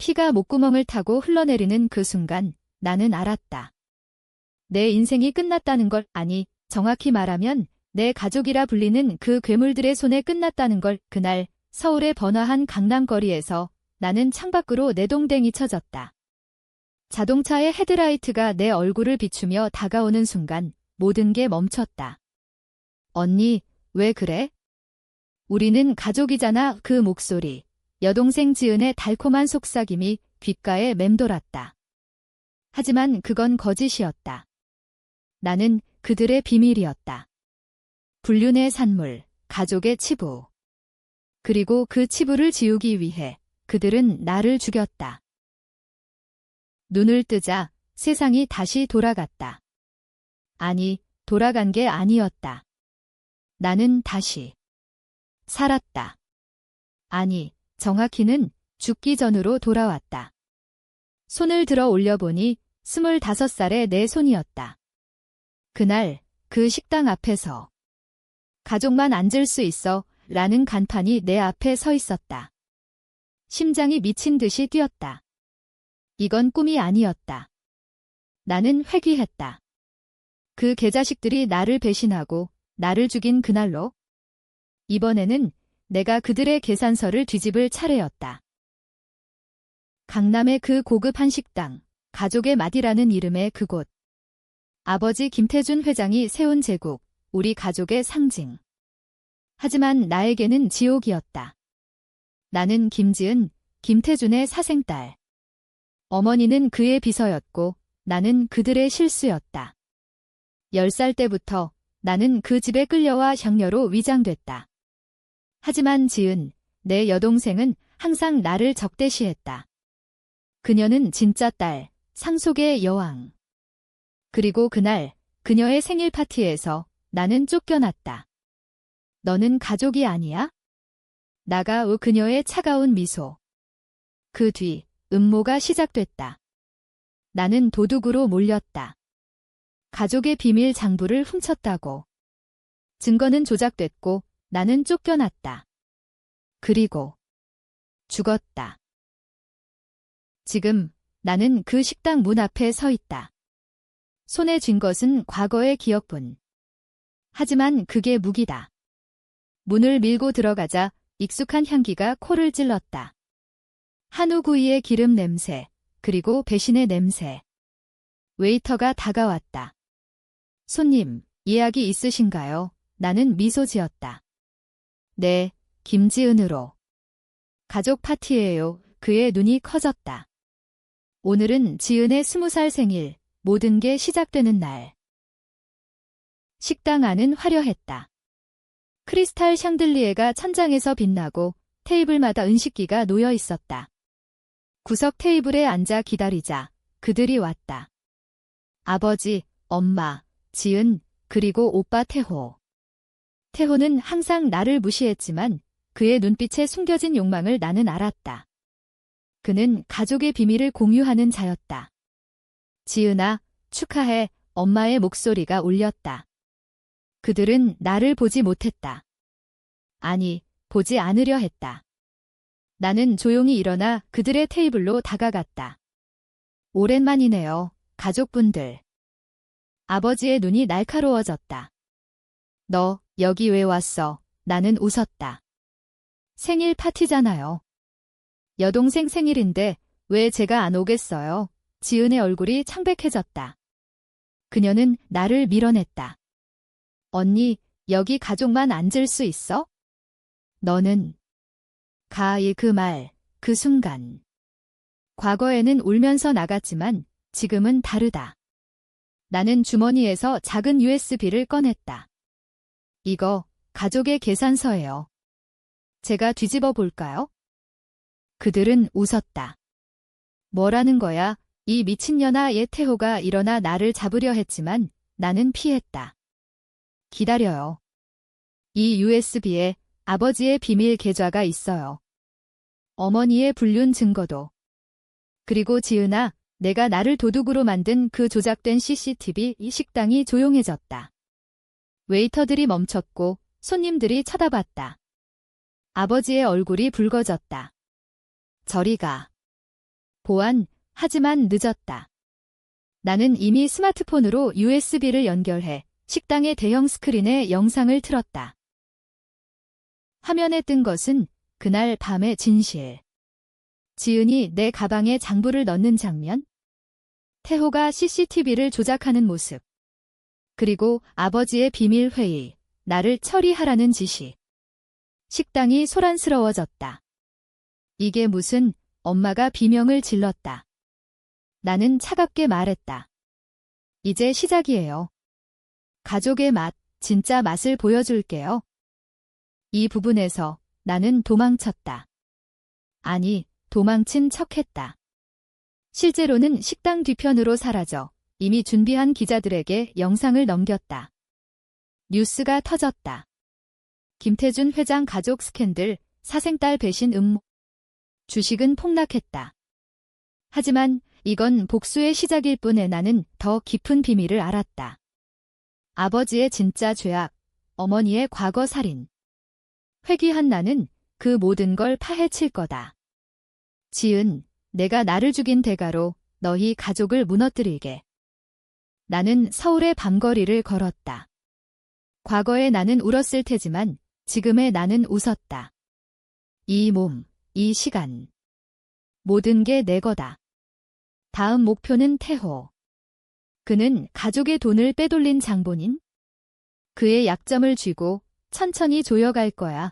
피가 목구멍을 타고 흘러내리는 그 순간 나는 알았다. 내 인생이 끝났다는 걸, 아니, 정확히 말하면 내 가족이라 불리는 그 괴물들의 손에 끝났다는 걸. 그날 서울의 번화한 강남거리에서 나는 창밖으로 내동댕이 쳐졌다. 자동차의 헤드라이트가 내 얼굴을 비추며 다가오는 순간 모든 게 멈췄다. 언니, 왜 그래? 우리는 가족이잖아. 그 목소리, 여동생 지은의 달콤한 속삭임이 귓가에 맴돌았다. 하지만 그건 거짓이었다. 나는 그들의 비밀이었다. 불륜의 산물, 가족의 치부. 그리고 그 치부를 지우기 위해 그들은 나를 죽였다. 눈을 뜨자 세상이 다시 돌아갔다. 아니, 돌아간 게 아니었다. 나는 다시 살았다. 아니, 정확히는 죽기 전으로 돌아왔다. 손을 들어 올려보니 25살의 내 손이었다. 그날 그 식당 앞에서 가족만 앉을 수 있어 라는 간판이 내 앞에 서 있었다. 심장이 미친 듯이 뛰었다. 이건 꿈이 아니었다. 나는 회귀했다. 그 개자식들이 나를 배신하고 나를 죽인 그날로 이번에는 내가 그들의 계산서를 뒤집을 차례였다. 강남의 그 고급 한식당, 가족의 맛이라는 이름의 그곳. 아버지 김태준 회장이 세운 제국, 우리 가족의 상징. 하지만 나에게는 지옥이었다. 나는 김지은, 김태준의 사생딸. 어머니는 그의 비서였고 나는 그들의 실수였다. 10살 때부터 나는 그 집에 끌려와 향녀로 위장됐다. 하지만 지은, 내 여동생은 항상 나를 적대시했다. 그녀는 진짜 딸, 상속의 여왕. 그리고 그날 그녀의 생일 파티에서 나는 쫓겨났다. 너는 가족이 아니야? 나가 그녀의 차가운 미소. 그 뒤 음모가 시작됐다. 나는 도둑으로 몰렸다. 가족의 비밀 장부를 훔쳤다고. 증거는 조작됐고 나는 쫓겨났다. 그리고 죽었다. 지금 나는 그 식당 문 앞에 서 있다. 손에 쥔 것은 과거의 기억뿐. 하지만 그게 무기다. 문을 밀고 들어가자 익숙한 향기가 코를 찔렀다. 한우구이의 기름 냄새, 그리고 배신의 냄새. 웨이터가 다가왔다. 손님, 예약이 있으신가요? 나는 미소 지었다. 네, 김지은으로. 가족 파티예요. 그의 눈이 커졌다. 오늘은 지은의 20살 생일, 모든 게 시작되는 날. 식당 안은 화려했다. 크리스탈 샹들리에가 천장에서 빛나고 테이블마다 은식기가 놓여 있었다. 구석 테이블에 앉아 기다리자 그들이 왔다. 아버지, 엄마, 지은, 그리고 오빠 태호. 태호는 항상 나를 무시했지만 그의 눈빛에 숨겨진 욕망을 나는 알았다. 그는 가족의 비밀을 공유하는 자였다. 지은아, 축하해. 엄마의 목소리가 울렸다. 그들은 나를 보지 못했다. 아니, 보지 않으려 했다. 나는 조용히 일어나 그들의 테이블로 다가갔다. 오랜만이네요, 가족분들. 아버지의 눈이 날카로워졌다. 너 여기 왜 왔어? 나는 웃었다. 생일 파티잖아요. 여동생 생일인데 왜 제가 안 오겠어요? 지은의 얼굴이 창백해졌다. 그녀는 나를 밀어냈다. 언니, 여기 가족만 앉을 수 있어? 너는 그 말, 그 순간. 과거에는 울면서 나갔지만 지금은 다르다. 나는 주머니에서 작은 USB를 꺼냈다. 이거 가족의 계산서예요. 제가 뒤집어 볼까요? 그들은 웃었다. 뭐라는 거야? 이 미친년아. 태호가 일어나 나를 잡으려 했지만 나는 피했다. 기다려요. 이 USB에 아버지의 비밀 계좌가 있어요. 어머니의 불륜 증거도. 그리고 지은아, 내가 나를 도둑으로 만든 그 조작된 CCTV. 이 식당이 조용해졌다. 웨이터들이 멈췄고 손님들이 쳐다봤다. 아버지의 얼굴이 붉어졌다. 저리 가. 보안, 하지만 늦었다. 나는 이미 스마트폰으로 USB를 연결해 식당의 대형 스크린에 영상을 틀었다. 화면에 뜬 것은 그날 밤의 진실. 지은이 내 가방에 장부를 넣는 장면, 태호가 CCTV를 조작하는 모습, 그리고 아버지의 비밀 회의, 나를 처리하라는 지시. 식당이 소란스러워졌다. 이게 무슨, 엄마가 비명을 질렀다. 나는 차갑게 말했다. 이제 시작이에요. 가족의 맛, 진짜 맛을 보여줄게요. 이 부분에서 나는 도망쳤다. 아니, 도망친 척했다. 실제로는 식당 뒤편으로 사라져 이미 준비한 기자들에게 영상을 넘겼다. 뉴스가 터졌다. 김태준 회장 가족 스캔들, 사생딸 배신 음모. 주식은 폭락했다. 하지만 이건 복수의 시작일 뿐에 나는 더 깊은 비밀을 알았다. 아버지의 진짜 죄악, 어머니의 과거 살인. 회귀한 나는 그 모든 걸 파헤칠 거다. 지은, 내가 나를 죽인 대가로 너희 가족을 무너뜨리게. 나는 서울의 밤거리를 걸었다. 과거의 나는 울었을 테지만 지금의 나는 웃었다. 이 몸, 이 시간. 모든 게 내 거다. 다음 목표는 태호. 그는 가족의 돈을 빼돌린 장본인? 그의 약점을 쥐고 천천히 조여갈 거야.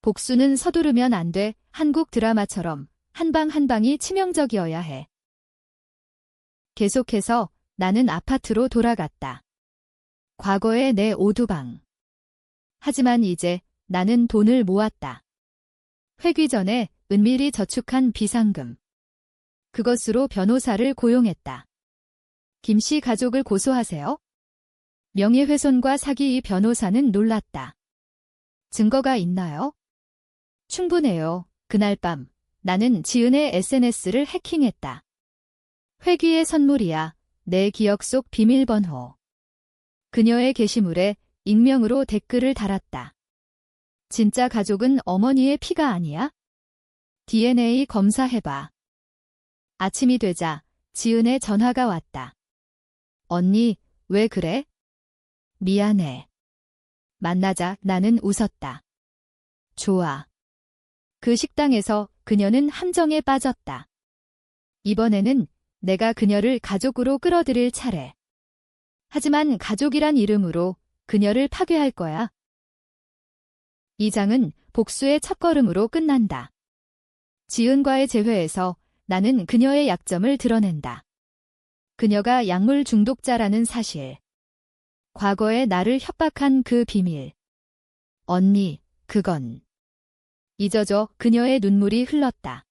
복수는 서두르면 안 돼. 한국 드라마처럼 한 방 한 방이 치명적이어야 해. 계속해서 나는 아파트로 돌아갔다. 과거의 내 오두방. 하지만 이제 나는 돈을 모았다. 회귀 전에 은밀히 저축한 비상금. 그것으로 변호사를 고용했다. 김씨 가족을 고소하세요? 명예훼손과 사기. 이 변호사는 놀랐다. 증거가 있나요? 충분해요. 그날 밤 나는 지은의 SNS를 해킹했다. 회귀의 선물이야. 내 기억 속 비밀번호. 그녀의 게시물에 익명으로 댓글을 달았다. 진짜 가족은 어머니의 피가 아니야? DNA 검사해봐. 아침이 되자 지은의 전화가 왔다. 언니, 왜 그래? 미안해. 만나자. 나는 웃었다. 좋아. 그 식당에서 그녀는 함정에 빠졌다. 이번에는 내가 그녀를 가족으로 끌어들일 차례. 하지만 가족이란 이름으로 그녀를 파괴할 거야. 이 장은 복수의 첫걸음으로 끝난다. 지은과의 재회에서 나는 그녀의 약점을 드러낸다. 그녀가 약물 중독자라는 사실. 과거에 나를 협박한 그 비밀. 언니, 그건. 잊어줘. 그녀의 눈물이 흘렀다.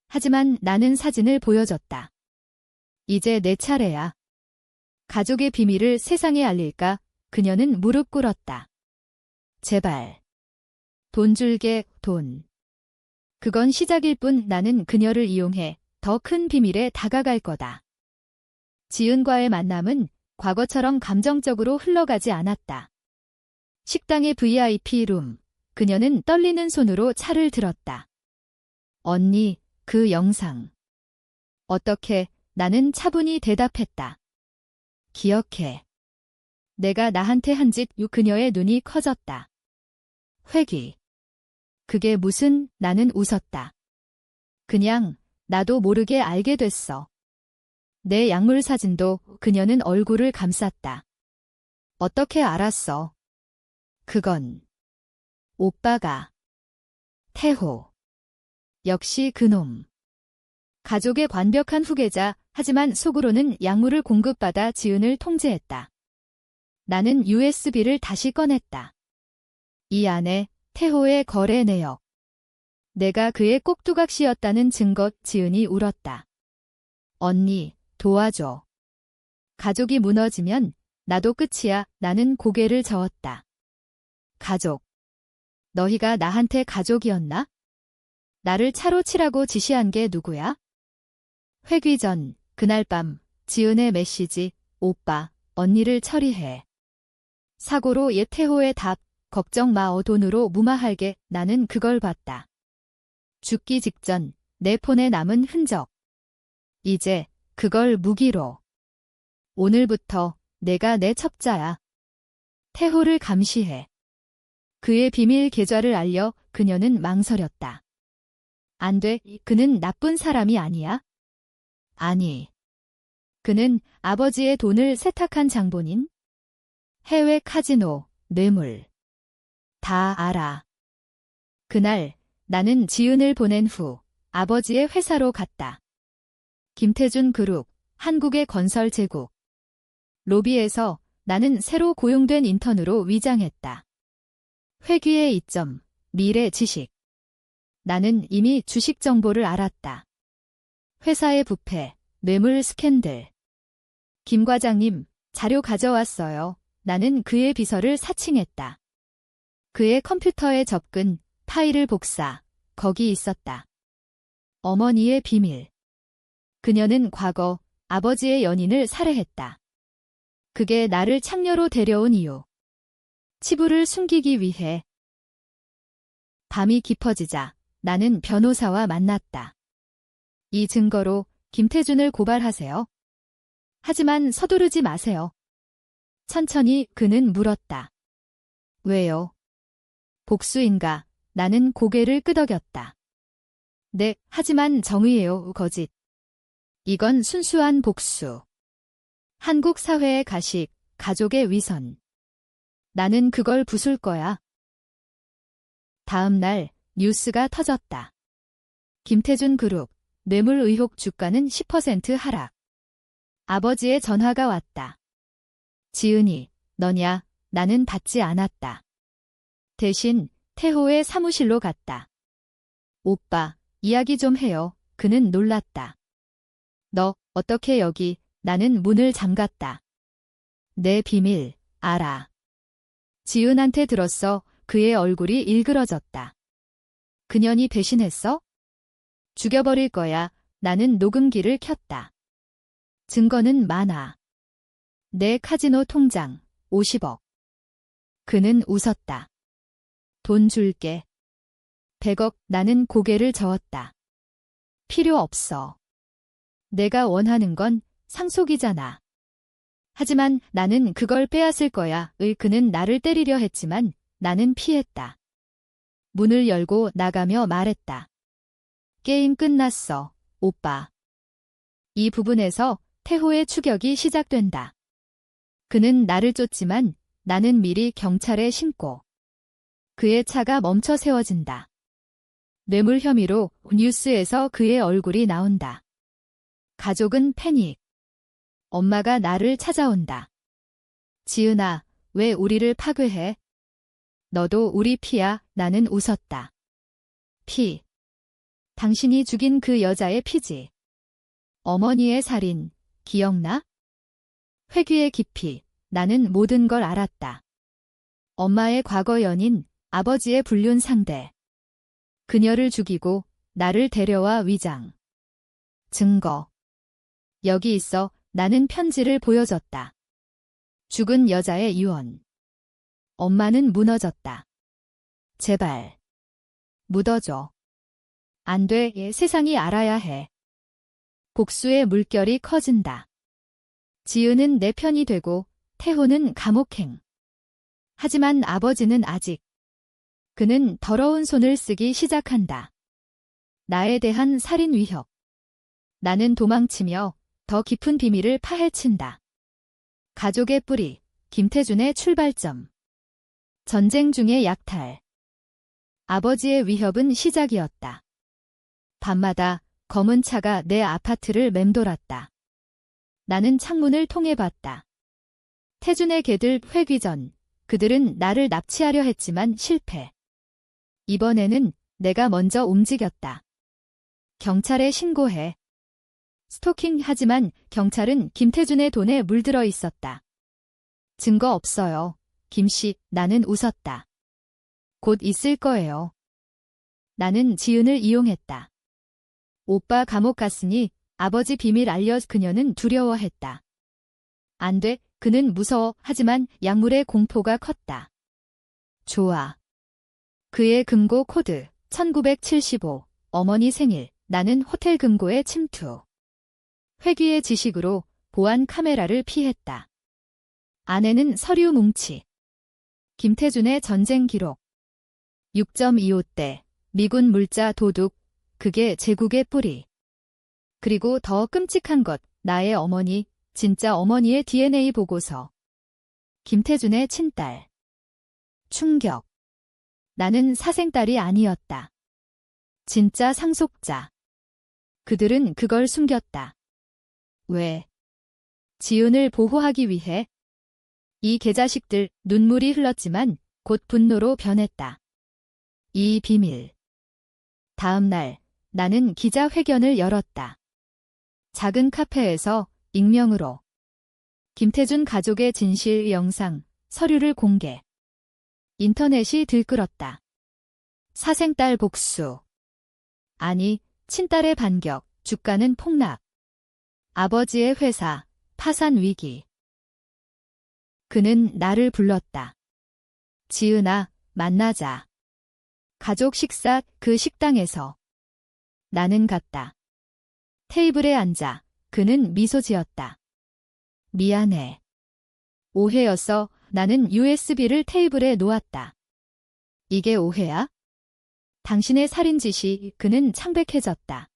하지만 나는 사진을 보여줬다. 이제 내 차례야. 가족의 비밀을 세상에 알릴까? 그녀는 무릎 꿇었다. 제발. 돈 줄게, 돈. 그건 시작일 뿐. 나는 그녀를 이용해 더 큰 비밀에 다가갈 거다. 지은과의 만남은 과거처럼 감정적으로 흘러가지 않았다. 식당의 VIP 룸. 그녀는 떨리는 손으로 차를 들었다. 언니, 그 영상. 어떻게? 나는 차분히 대답했다. 기억해. 내가 나한테 한 짓. 그녀의 눈이 커졌다. 회귀. 그게 무슨? 나는 웃었다. 그냥 나도 모르게 알게 됐어. 내 약물 사진도. 그녀는 얼굴을 감쌌다. 어떻게 알았어? 그건 오빠가. 태호. 역시 그놈. 가족의 완벽한 후계자. 하지만 속으로는 약물을 공급받아 지은을 통제했다. 나는 USB를 다시 꺼냈다. 이 안에 태호의 거래 내역. 내가 그의 꼭두각시였다는 증거. 지은이 울었다. 언니, 도와줘. 가족이 무너지면 나도 끝이야. 나는 고개를 저었다. 가족. 너희가 나한테 가족이었나? 나를 차로 치라고 지시한 게 누구야? 회귀 전, 그날 밤, 지은의 메시지. 오빠, 언니를 처리해. 사고로 옛 태호의 답. 걱정 마. 돈으로 무마할게. 나는 그걸 봤다. 죽기 직전 내 폰에 남은 흔적. 이제 그걸 무기로. 오늘부터 내가 내 첩자야. 태호를 감시해. 그의 비밀 계좌를 알려 그녀는 망설였다. 안 돼, 그는 나쁜 사람이 아니야. 아니. 그는 아버지의 돈을 세탁한 장본인. 해외 카지노, 뇌물. 다 알아. 그날 나는 지은을 보낸 후 아버지의 회사로 갔다. 김태준 그룹, 한국의 건설 제국. 로비에서 나는 새로 고용된 인턴으로 위장했다. 회귀의 이점, 미래 지식. 나는 이미 주식 정보를 알았다. 회사의 부패, 뇌물 스캔들. 김 과장님, 자료 가져왔어요. 나는 그의 비서를 사칭했다. 그의 컴퓨터에 접근, 파일을 복사, 거기 있었다. 어머니의 비밀. 그녀는 과거 아버지의 연인을 살해했다. 그게 나를 창녀로 데려온 이유. 치부를 숨기기 위해. 밤이 깊어지자 나는 변호사와 만났다. 이 증거로 김태준을 고발하세요. 하지만 서두르지 마세요. 천천히 그는 물었다. 왜요? 복수인가? 나는 고개를 끄덕였다. 네, 하지만 정의예요, 거짓. 이건 순수한 복수. 한국 사회의 가식, 가족의 위선. 나는 그걸 부술 거야. 다음 날 뉴스가 터졌다. 김태준 그룹, 뇌물 의혹 주가는 10% 하락. 아버지의 전화가 왔다. 지은이, 너냐? 나는 받지 않았다. 대신 태호의 사무실로 갔다. 오빠, 이야기 좀 해요. 그는 놀랐다. 너, 어떻게 여기? 나는 문을 잠갔다. 내 비밀, 알아. 지은한테 들었어. 그의 얼굴이 일그러졌다. 그년이 배신했어? 죽여버릴 거야. 나는 녹음기를 켰다. 증거는 많아. 내 카지노 통장, 50억. 그는 웃었다. 돈 줄게. 100억. 나는 고개를 저었다. 필요 없어. 내가 원하는 건 상속이잖아. 하지만 나는 그걸 빼앗을 거야. 그는 나를 때리려 했지만 나는 피했다. 문을 열고 나가며 말했다. 게임 끝났어, 오빠. 이 부분에서 태호의 추격이 시작된다. 그는 나를 쫓지만 나는 미리 경찰에 신고. 그의 차가 멈춰 세워진다. 뇌물 혐의로 뉴스에서 그의 얼굴이 나온다. 가족은 패닉. 엄마가 나를 찾아온다. 지은아, 왜 우리를 파괴해? 너도 우리 피야. 나는 웃었다. 피. 당신이 죽인 그 여자의 피지. 어머니의 살인, 기억나? 회귀의 깊이. 나는 모든 걸 알았다. 엄마의 과거 연인, 아버지의 불륜 상대. 그녀를 죽이고 나를 데려와 위장. 증거. 여기 있어. 나는 편지를 보여줬다. 죽은 여자의 유언. 엄마는 무너졌다. 제발. 묻어줘. 안 돼. 세상이 알아야 해. 복수의 물결이 커진다. 지은은 내 편이 되고 태호는 감옥행. 하지만 아버지는 아직. 그는 더러운 손을 쓰기 시작한다. 나에 대한 살인 위협. 나는 도망치며 더 깊은 비밀을 파헤친다. 가족의 뿌리, 김태준의 출발점. 전쟁 중의 약탈. 아버지의 위협은 시작이었다. 밤마다 검은 차가 내 아파트를 맴돌았다. 나는 창문을 통해 봤다. 태준의 개들 회귀 전, 그들은 나를 납치하려 했지만 실패. 이번에는 내가 먼저 움직였다. 경찰에 신고해. 스토킹. 하지만 경찰은 김태준의 돈에 물들어 있었다. 증거 없어요. 김씨. 나는 웃었다. 곧 있을 거예요. 나는 지은을 이용했다. 오빠 감옥 갔으니 아버지 비밀 알려. 그녀는 두려워했다. 안 돼. 그는 무서워. 하지만 약물의 공포가 컸다. 좋아. 그의 금고 코드 1975. 어머니 생일. 나는 호텔 금고에 침투. 회귀의 지식으로 보안 카메라를 피했다. 안에는 서류 뭉치. 김태준의 전쟁 기록. 6.25대 미군 물자 도둑. 그게 제국의 뿌리. 그리고 더 끔찍한 것, 나의 어머니, 진짜 어머니의 DNA 보고서. 김태준의 친딸. 충격. 나는 사생딸이 아니었다. 진짜 상속자. 그들은 그걸 숨겼다. 왜? 지은을 보호하기 위해. 이 개자식들 눈물이 흘렀지만 곧 분노로 변했다. 이 비밀. 다음 날 나는 기자회견을 열었다. 작은 카페에서 익명으로 김태준 가족의 진실 영상, 서류를 공개. 인터넷이 들끓었다. 사생딸 복수. 아니, 친딸의 반격, 주가는 폭락. 아버지의 회사, 파산 위기. 그는 나를 불렀다. 지은아, 만나자. 가족 식사, 그 식당에서. 나는 갔다. 테이블에 앉아 그는 미소 지었다. 미안해. 오해였어. 나는 USB를 테이블에 놓았다. 이게 오해야? 당신의 살인짓이. 그는 창백해졌다.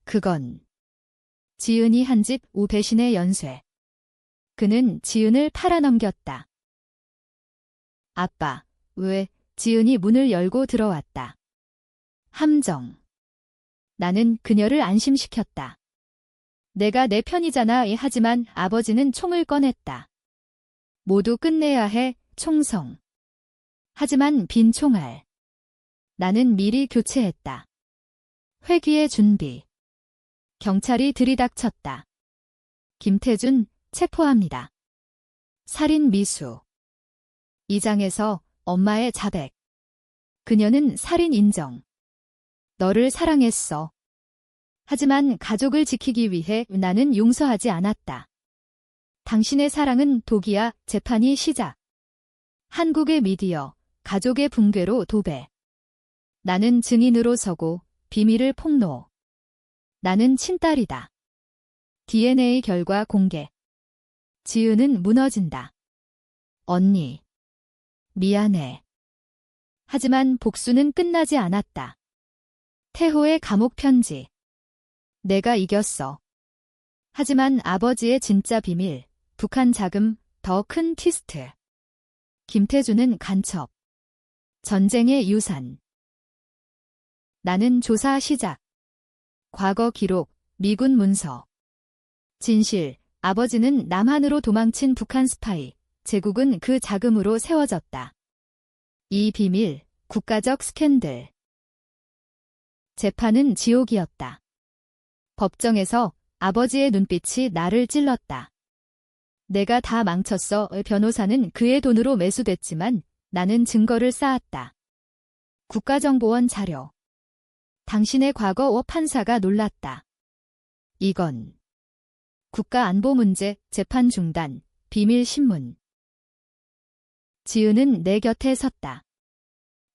그건 지은이 한 짓 배신의 연쇄. 그는 지은을 팔아넘겼다. 아빠, 왜? 지은이 문을 열고 들어왔다. 함정. 나는 그녀를 안심시켰다. 내가 내 편이잖아. 하지만 아버지는 총을 꺼냈다. 모두 끝내야 해, 총성. 하지만 빈 총알. 나는 미리 교체했다. 회귀의 준비. 경찰이 들이닥쳤다. 김태준, 체포합니다. 살인 미수. 이장에서 엄마의 자백. 그녀는 살인 인정. 너를 사랑했어. 하지만 가족을 지키기 위해 나는 용서하지 않았다. 당신의 사랑은 독이야. 재판이 시작. 한국의 미디어, 가족의 붕괴로 도배. 나는 증인으로 서고 비밀을 폭로. 나는 친딸이다. DNA 결과 공개. 지은은 무너진다. 언니. 미안해. 하지만 복수는 끝나지 않았다. 태호의 감옥 편지. 내가 이겼어. 하지만 아버지의 진짜 비밀, 북한 자금, 더 큰 트위스트. 김태준은 간첩. 전쟁의 유산. 나는 조사 시작. 과거 기록, 미군 문서. 진실, 아버지는 남한으로 도망친 북한 스파이, 제국은 그 자금으로 세워졌다. 이 비밀, 국가적 스캔들. 재판은 지옥이었다. 법정에서 아버지의 눈빛이 나를 찔렀다. 내가 다 망쳤어. 변호사는 그의 돈으로 매수됐지만 나는 증거를 쌓았다. 국가정보원 자료. 당신의 과거. 판사가 놀랐다. 이건 국가안보 문제, 재판 중단, 비밀 신문. 지은은 내 곁에 섰다.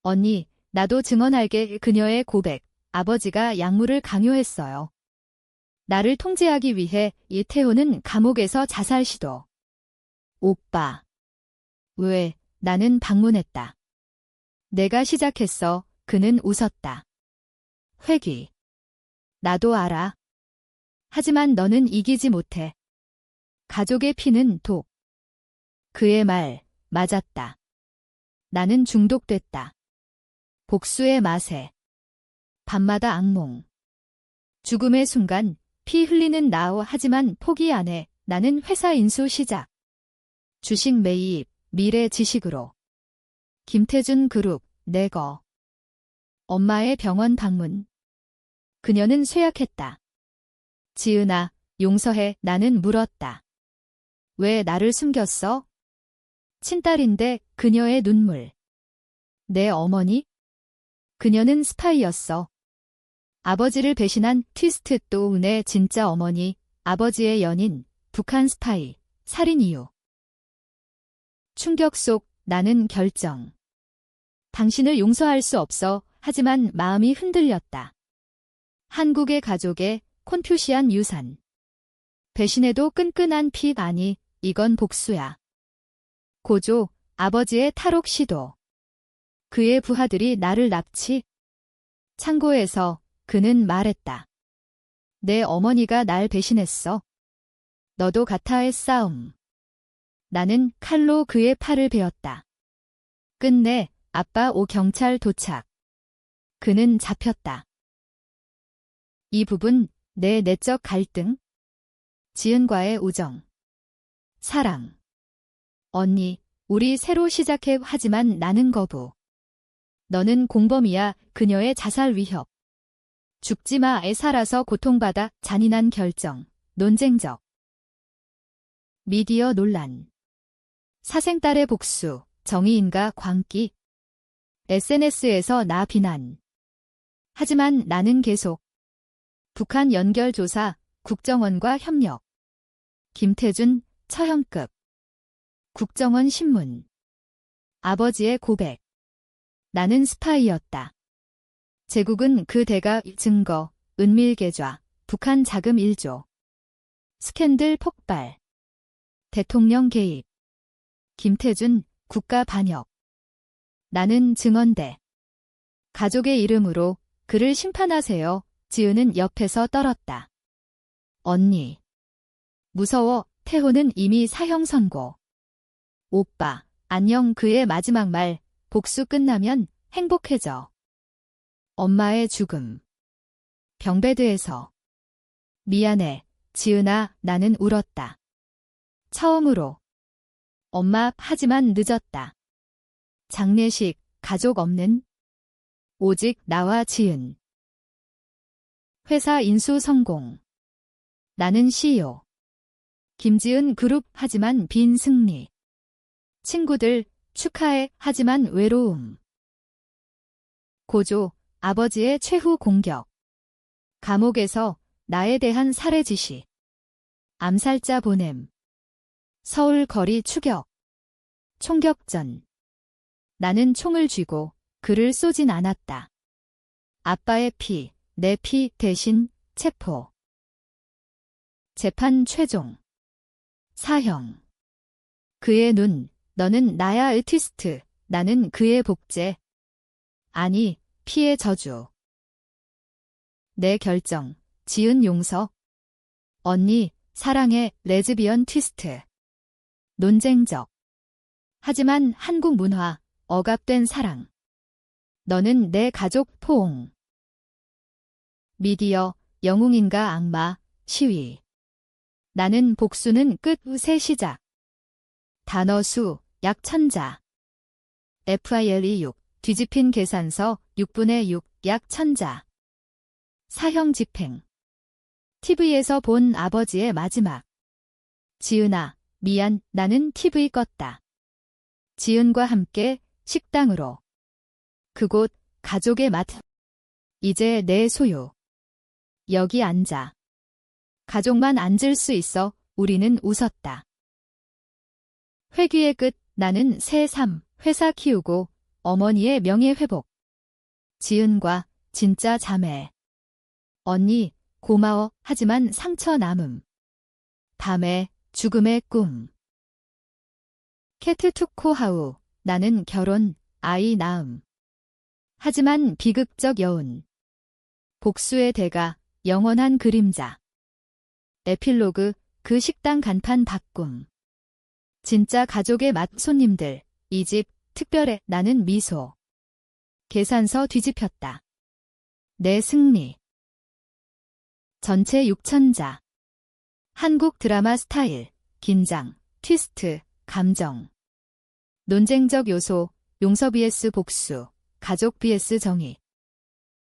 언니, 나도 증언할게. 그녀의 고백. 아버지가 약물을 강요했어요. 나를 통제하기 위해 이태호는 감옥에서 자살 시도. 오빠. 왜? 나는 방문했다. 내가 시작했어. 그는 웃었다. 회귀. 나도 알아. 하지만 너는 이기지 못해. 가족의 피는 독. 그의 말, 맞았다. 나는 중독됐다. 복수의 맛에. 밤마다 악몽. 죽음의 순간, 피 흘리는 나오. 하지만 포기 안 해. 나는 회사 인수 시작. 주식 매입, 미래 지식으로. 김태준 그룹, 내거. 엄마의 병원 방문. 그녀는 쇠약했다. 지은아, 용서해. 나는 물었다. 왜 나를 숨겼어? 친딸인데. 그녀의 눈물. 내 어머니? 그녀는 스파이였어. 아버지를 배신한 트위스트. 또 내 진짜 어머니, 아버지의 연인, 북한 스파이, 살인 이유. 충격 속 나는 결정. 당신을 용서할 수 없어. 하지만 마음이 흔들렸다. 한국의 가족의 콘퓨시안 유산. 배신에도 끈끈한 피 아니, 이건 복수야. 고조, 아버지의 탈옥 시도. 그의 부하들이 나를 납치. 창고에서 그는 말했다. 내 어머니가 날 배신했어. 너도 같아의 싸움. 나는 칼로 그의 팔을 베었다. 끝내 아빠 오 경찰 도착. 그는 잡혔다. 이 부분 내 내적 갈등. 지은과의 우정. 사랑. 언니, 우리 새로 시작해 하지만 나는 거부. 너는 공범이야. 그녀의 자살 위협. 죽지 마. 애 살아서 고통받아. 잔인한 결정. 논쟁적. 미디어 논란. 사생딸의 복수. 정의인가 광기. SNS에서 나 비난. 하지만 나는 계속. 북한 연결 조사. 국정원과 협력. 김태준, 처형급. 국정원 신문. 아버지의 고백. 나는 스파이였다. 제국은 그 대가 증거, 은밀계좌, 북한 자금 1조. 스캔들 폭발. 대통령 개입. 김태준, 국가 반역. 나는 증언대. 가족의 이름으로 그를 심판하세요. 지은은 옆에서 떨었다. 언니. 무서워. 태호는 이미 사형 선고. 오빠, 안녕. 그의 마지막 말. 복수 끝나면 행복해져. 엄마의 죽음. 병베드에서. 미안해, 지은아. 나는 울었다. 처음으로. 엄마, 하지만 늦었다. 장례식, 가족 없는. 오직 나와 지은. 회사 인수 성공. 나는 CEO. 김지은 그룹 하지만 빈 승리. 친구들 축하해 하지만 외로움. 고조, 아버지의 최후 공격. 감옥에서 나에 대한 살해 지시. 암살자 보냄. 서울 거리 추격. 총격전. 나는 총을 쥐고 그를 쏘진 않았다. 아빠의 피, 내 피 대신 체포. 재판 최종. 사형. 그의 눈, 너는 나야 아티스트, 나는 그의 복제. 아니, 피의 저주. 내 결정, 지은 용서. 언니, 사랑해, 레즈비언 트위스트. 논쟁적. 하지만 한국 문화, 억압된 사랑. 너는 내 가족 포옹. 미디어, 영웅인가 악마, 시위. 나는 복수는 끝의 시작. 단어 수, 약 1000자. FILE 6, 뒤집힌 계산서 6분의 6, 약 1000자. 사형 집행. TV에서 본 아버지의 마지막. 지은아, 미안, 나는 TV 껐다. 지은과 함께 식당으로. 그곳, 가족의 맛. 이제 내 소유. 여기 앉아. 가족만 앉을 수 있어. 우리는 웃었다. 회귀의 끝. 나는 새 삶, 회사 키우고 어머니의 명예 회복. 지은과 진짜 자매. 언니, 고마워. 하지만 상처 남음. 밤에 죽음의 꿈. 캐트 투코하우. 나는 결혼, 아이 낳음. 하지만 비극적 여운. 복수의 대가, 영원한 그림자. 에필로그, 그 식당 간판 바꿈. 진짜 가족의 맛. 손님들, 이 집 특별해. 나는 미소. 계산서 뒤집혔다. 내 승리. 전체 6000자. 한국 드라마 스타일, 긴장, 트위스트, 감정. 논쟁적 요소, 용서 vs 복수, 가족 vs 정의.